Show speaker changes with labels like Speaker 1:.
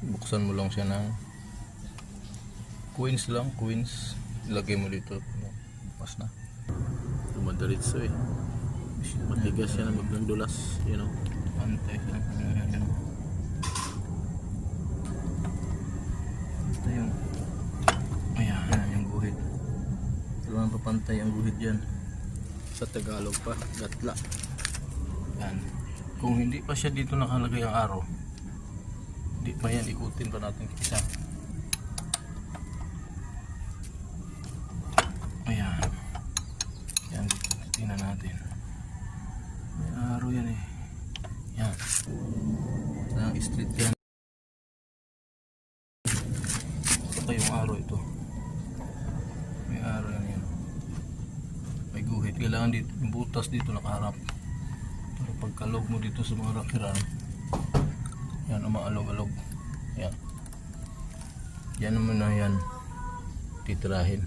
Speaker 1: Buksan mo lang siya ng coins lang, coins. Ilagay mo dito. Bukas na.
Speaker 2: Dumadiritso eh. Matigas yan na magdandulas, you know.
Speaker 1: Pantay. Pantay yung... Ayan, yung guhit. Kailangan papantay ang guhit dyan.
Speaker 2: Sa Tagalog pa, gatla.
Speaker 1: Yan. Kung hindi pa siya dito nakalagay ang araw, hindi pa yan, ikutin pa natin isa. Ayan. Yan, tingnan natin. May araw yan eh. Yan. Ang street yan. Ito pa yung araw ito. May araw yan yan. May guhit. Kailangan dito, yung butas dito nakaharap. Para pagkalog mo dito sa mga rakiran, yan, umaalog-alog. Yan. Yan naman na yan. Titirahin.